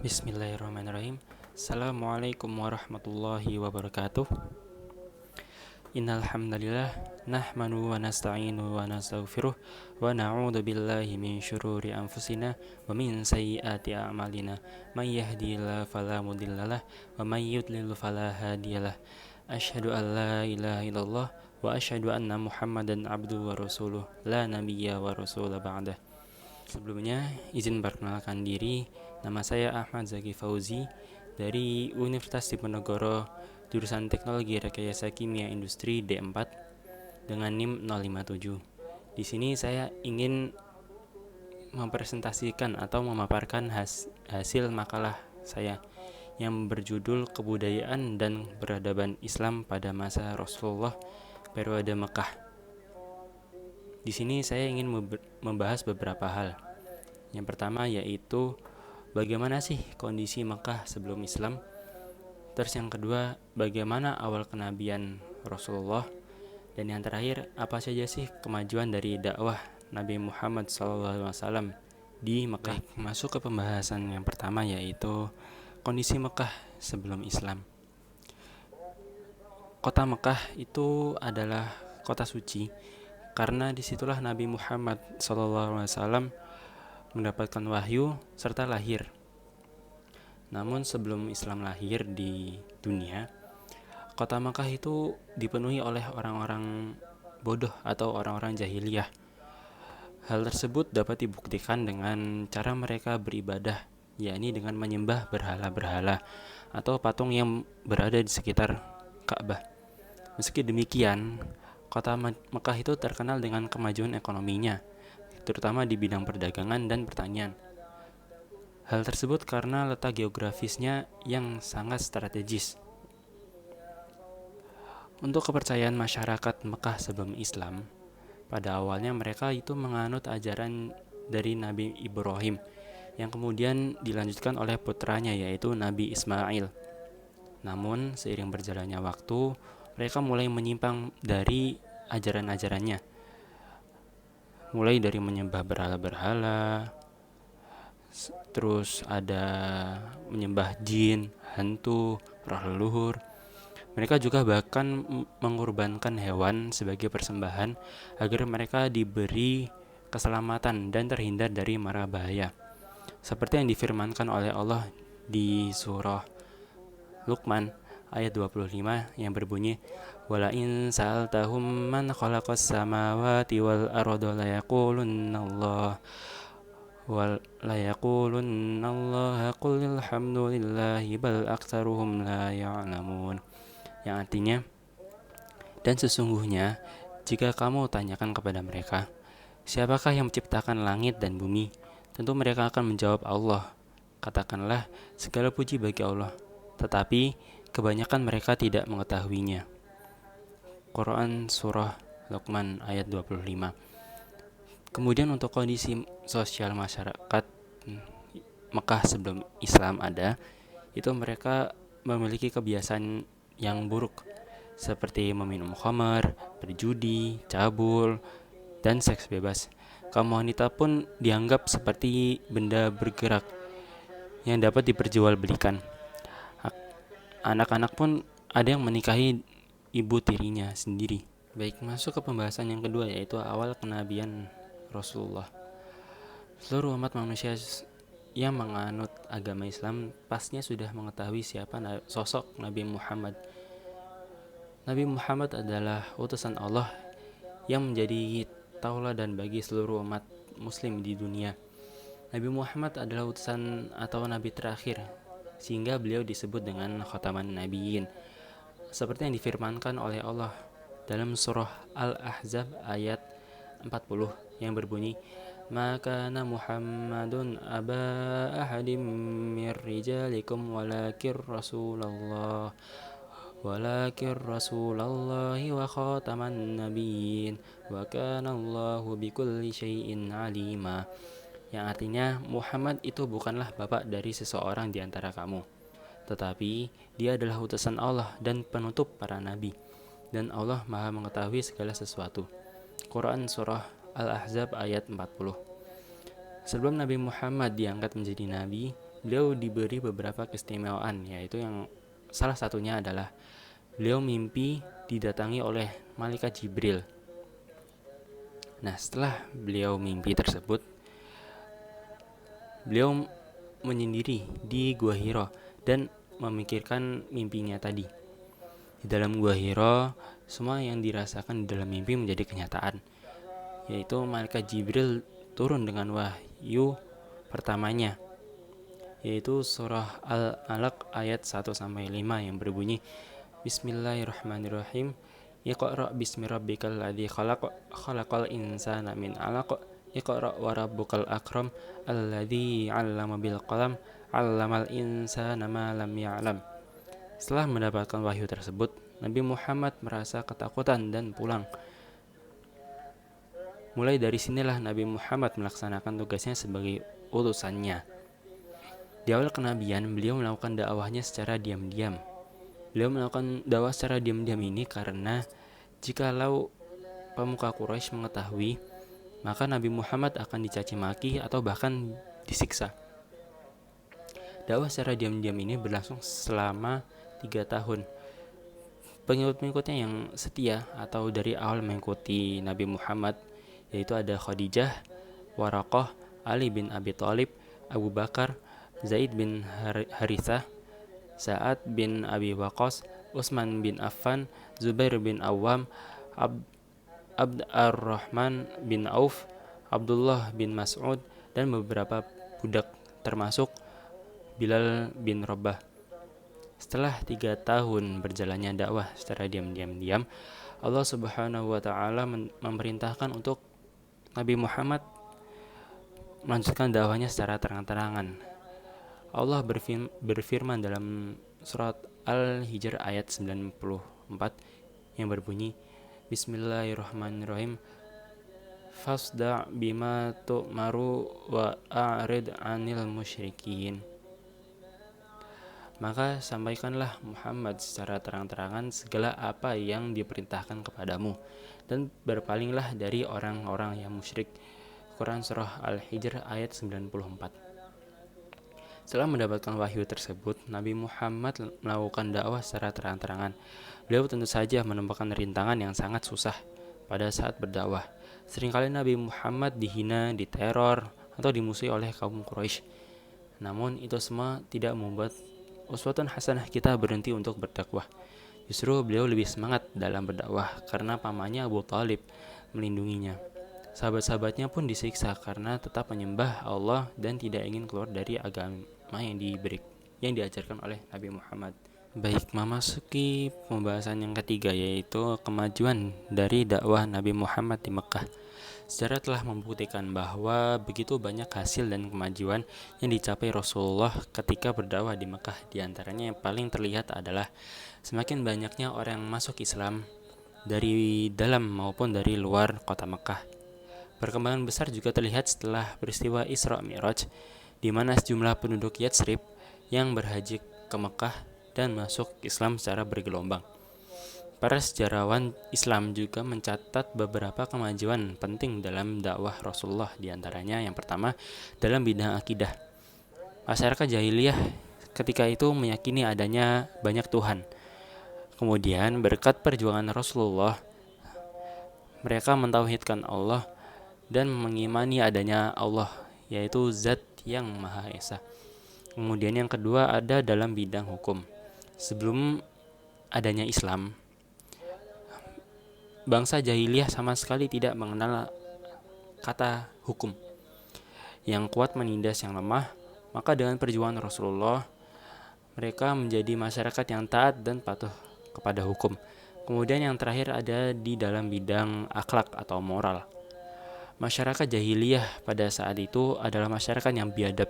Bismillahirrahmanirrahim. Assalamualaikum warahmatullahi wabarakatuh. Innal hamdalillah nahmanu wa nasta'inu wa nastaghfiruh wa na'udzu billahi min syururi anfusina wa min sayyiati a'malina. May yahdihillahu fala mudhillalah wa may yudlil fala hadiyalah. Asyhadu an la ilaha illallah wa asyhadu anna Muhammadan abduhu wa rasuluh la nabiyya wa rasula ba'dah. Sebelumnya, izin perkenalkan diri. Nama saya Ahmad Zaki Fauzi dari Universitas Diponegoro, jurusan Teknologi Rekayasa Kimia Industri D4 dengan NIM 057. Di sini saya ingin mempresentasikan atau memaparkan hasil makalah saya yang berjudul Kebudayaan dan Peradaban Islam pada Masa Rasulullah Periode Mekah. Di sini saya ingin membahas beberapa hal. Yang pertama yaitu bagaimana sih kondisi Mekah sebelum Islam. Terus yang kedua, bagaimana awal kenabian Rasulullah. Dan yang terakhir, apa saja sih kemajuan dari dakwah Nabi Muhammad SAW di Mekah. Masuk ke pembahasan yang pertama yaitu kondisi Mekah sebelum Islam. Kota Mekah itu adalah kota suci karena disitulah Nabi Muhammad SAW mendapatkan wahyu serta lahir. Namun sebelum Islam lahir di dunia, kota Makkah itu dipenuhi oleh orang-orang bodoh atau orang-orang jahiliyah. Hal tersebut dapat dibuktikan dengan cara mereka beribadah, yakni dengan menyembah berhala-berhala atau patung yang berada di sekitar Ka'bah. Meski demikian, kota Makkah itu terkenal dengan kemajuan ekonominya, terutama di bidang perdagangan dan pertanian. Hal tersebut karena letak geografisnya yang sangat strategis. Untuk kepercayaan masyarakat Mekah sebelum Islam, pada awalnya mereka itu menganut ajaran dari Nabi Ibrahim yang kemudian dilanjutkan oleh putranya yaitu Nabi Ismail. Namun seiring berjalannya waktu, mereka mulai menyimpang dari ajaran-ajarannya. Mulai dari menyembah berhala-berhala, terus ada menyembah jin, hantu, roh leluhur. Mereka juga bahkan mengorbankan hewan sebagai persembahan agar mereka diberi keselamatan dan terhindar dari mara bahaya. Seperti yang difirmankan oleh Allah di surah Luqman ayat 25 yang berbunyi, "Wala in sa'altahum man khalaqas samawati wal arda la yaqulunallah wa la yaqulunallaha qul alhamdulillahi bal aktsaruhum la ya'lamun." Yang artinya, dan sesungguhnya jika kamu tanyakan kepada mereka, siapakah yang menciptakan langit dan bumi? Tentu mereka akan menjawab Allah. Katakanlah, segala puji bagi Allah, tetapi kebanyakan mereka tidak mengetahuinya. Quran Surah Luqman ayat 25. Kemudian untuk kondisi sosial masyarakat Mekah sebelum Islam ada, itu mereka memiliki kebiasaan yang buruk seperti meminum khamar, berjudi, cabul, dan seks bebas. Kaum wanita pun dianggap seperti benda bergerak yang dapat diperjualbelikan. Anak-anak pun ada yang menikahi ibu tirinya sendiri. Baik, masuk ke pembahasan yang kedua yaitu awal kenabian Rasulullah. Seluruh umat manusia yang menganut agama Islam pastinya sudah mengetahui siapa sosok Nabi Muhammad. Nabi Muhammad adalah utusan Allah yang menjadi tauladan bagi seluruh umat muslim di dunia. Nabi Muhammad adalah utusan atau nabi terakhir, sehingga beliau disebut dengan khataman nabiyyin, seperti yang difirmankan oleh Allah dalam surah Al-Ahzab ayat 40 yang berbunyi, "Ma kana Muhammadun aba ahadim mir rijalikum walakin Rasulullah wa khataman nabiyyin wa kana Allahu bikulli syai'in alima." Yang artinya, Muhammad itu bukanlah bapak dari seseorang di antara kamu, tetapi dia adalah utusan Allah dan penutup para nabi, dan Allah Maha mengetahui segala sesuatu. Quran Surah Al-Ahzab ayat 40. Sebelum Nabi Muhammad diangkat menjadi nabi, beliau diberi beberapa keistimewaan, yaitu yang salah satunya adalah beliau mimpi didatangi oleh malaikat Jibril. Nah, setelah beliau mimpi tersebut, beliau menyendiri di Gua Hiro dan memikirkan mimpinya tadi. Di dalam Gua Hiro, semua yang dirasakan di dalam mimpi menjadi kenyataan, yaitu malaikat Jibril turun dengan wahyu pertamanya, yaitu surah Al-Alaq ayat 1-5 yang berbunyi, Bismillahirrahmanirrahim, Iqra' bismi rabbikal ladzi khalaq, khalaqal insana min 'alaq, Iqra' wa rabbukal akram, alladzi 'allama bil qalam, 'allamal insana ma lam ya'lam. Setelah mendapatkan wahyu tersebut, Nabi Muhammad merasa ketakutan dan pulang. Mulai dari sinilah Nabi Muhammad melaksanakan tugasnya sebagai utusannya. Di awal kenabian, beliau melakukan dakwahnya secara diam-diam. Beliau melakukan dakwah secara diam-diam ini karena jikalau pemuka Quraisy mengetahui, maka Nabi Muhammad akan dicaci maki atau bahkan disiksa. Dakwah secara diam-diam ini berlangsung selama 3 tahun. Pengikut-pengikutnya yang setia atau dari awal mengikuti Nabi Muhammad, yaitu ada Khadijah, Waraqah, Ali bin Abi Thalib, Abu Bakar, Zaid bin Harithah, Sa'ad bin Abi Waqqas, Utsman bin Affan, Zubair bin Awam, Abd ar-Rahman bin Auf, Abdullah bin Mas'ud, dan beberapa budak termasuk Bilal bin Rabah. Setelah 3 tahun berjalannya dakwah secara diam-diam, Allah Subhanahu wa Ta'ala memerintahkan untuk Nabi Muhammad melanjutkan dakwahnya secara terang-terangan. Allah berfirman dalam surat Al-Hijr ayat 94 yang berbunyi, Bismillahirrahmanirrahim, Fasda' bima tu'maru wa a'rid 'anil musyrikin. Maka sampaikanlah Muhammad secara terang-terangan segala apa yang diperintahkan kepadamu, dan berpalinglah dari orang-orang yang musyrik. Quran Surah Al-Hijr ayat 94. Setelah mendapatkan wahyu tersebut, Nabi Muhammad melakukan dakwah secara terang-terangan. Beliau tentu saja menemukan rintangan yang sangat susah pada saat berdakwah. Seringkali Nabi Muhammad dihina, diteror, atau dimusuhi oleh kaum Quraisy. Namun itu semua tidak membuat uswatun hasanah kita berhenti untuk berdakwah. Justru beliau lebih semangat dalam berdakwah karena pamannya Abu Thalib melindunginya. Sahabat-sahabatnya pun disiksa karena tetap menyembah Allah dan tidak ingin keluar dari agama yang diajarkan oleh Nabi Muhammad. Baik, memasuki pembahasan yang ketiga, yaitu kemajuan dari dakwah Nabi Muhammad di Mekah. Sejarah telah membuktikan bahwa begitu banyak hasil dan kemajuan yang dicapai Rasulullah ketika berdakwah di Mekah. Di antaranya yang paling terlihat adalah semakin banyaknya orang yang masuk Islam dari dalam maupun dari luar kota Mekah. Perkembangan besar juga terlihat setelah peristiwa Isra Mi'raj, di mana sejumlah penduduk Yatsrib yang berhaji ke Mekah dan masuk Islam secara bergelombang. Para sejarawan Islam juga mencatat beberapa kemajuan penting dalam dakwah Rasulullah, di antaranya yang pertama dalam bidang akidah. Masyarakat jahiliyah ketika itu meyakini adanya banyak Tuhan. Kemudian berkat perjuangan Rasulullah, mereka mentauhidkan Allah dan mengimani adanya Allah, yaitu Zat yang Maha Esa. Kemudian yang kedua ada dalam bidang hukum. Sebelum adanya Islam, bangsa jahiliyah sama sekali tidak mengenal kata hukum. Yang kuat menindas yang lemah, maka dengan perjuangan Rasulullah, mereka menjadi masyarakat yang taat dan patuh kepada hukum. Kemudian yang terakhir ada di dalam bidang akhlak atau moral. Masyarakat jahiliyah pada saat itu adalah masyarakat yang biadab,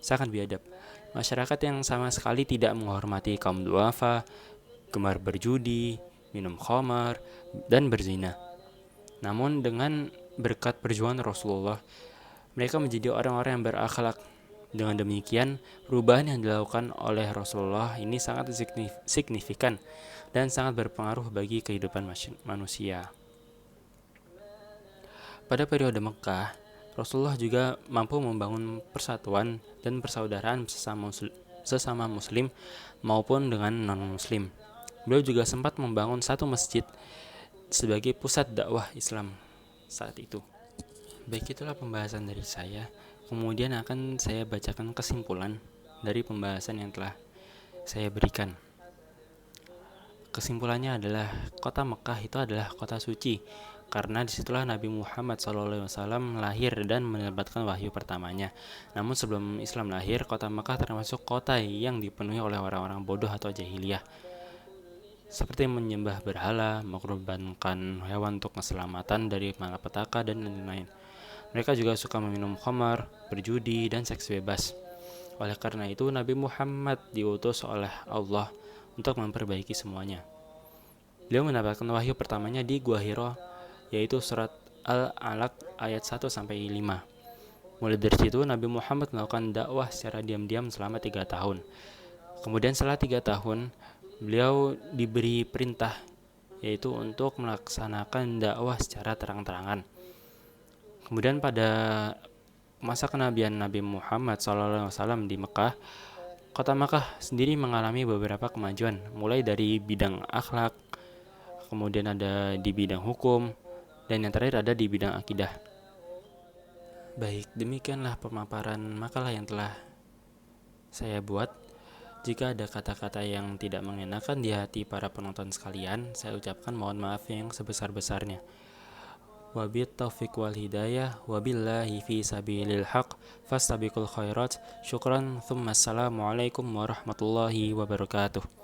sangat biadab. Masyarakat yang sama sekali tidak menghormati kaum duafa, gemar berjudi, minum khamar, dan berzina. Namun dengan berkat perjuangan Rasulullah, mereka menjadi orang-orang yang berakhlak. Dengan demikian, perubahan yang dilakukan oleh Rasulullah ini sangat signifikan dan sangat berpengaruh bagi kehidupan manusia. Pada periode Mekah, Rasulullah juga mampu membangun persatuan dan persaudaraan sesama muslim maupun dengan non-muslim. Beliau juga sempat membangun satu masjid sebagai pusat dakwah Islam saat itu. Baik, itulah pembahasan dari saya. Kemudian akan saya bacakan kesimpulan dari pembahasan yang telah saya berikan. Kesimpulannya adalah kota Mekah itu adalah kota suci, karena disitulah Nabi Muhammad SAW lahir dan mendapatkan wahyu pertamanya. Namun sebelum Islam lahir, kota Mekah termasuk kota yang dipenuhi oleh orang-orang bodoh atau jahiliyah, seperti menyembah berhala, mengorbankan hewan untuk keselamatan dari malapetaka, dan lain-lain. Mereka juga suka meminum khamar, berjudi, dan seks bebas. Oleh karena itu, Nabi Muhammad diutus oleh Allah untuk memperbaiki semuanya. Beliau mendapatkan wahyu pertamanya di Gua Hiro, yaitu surat Al-Alaq ayat 1-5. Mulai dari situ, Nabi Muhammad melakukan dakwah secara diam-diam selama 3 tahun. Kemudian setelah 3 tahun, beliau diberi perintah, yaitu untuk melaksanakan dakwah secara terang-terangan. Kemudian pada masa kenabian Nabi Muhammad SAW di Mekah, kota Mekah sendiri mengalami beberapa kemajuan, mulai dari bidang akhlak, kemudian ada di bidang hukum, dan yang terakhir ada di bidang akidah. Baik, demikianlah pemaparan makalah yang telah saya buat. Jika ada kata-kata yang tidak mengenakan di hati para penonton sekalian, saya ucapkan mohon maaf yang sebesar-besarnya. Wabit taufiq wal hidayah, wabillahi fi sabilil haq, fastabiqul khairat. Syukran, thumma assalamualaikum warahmatullahi wabarakatuh.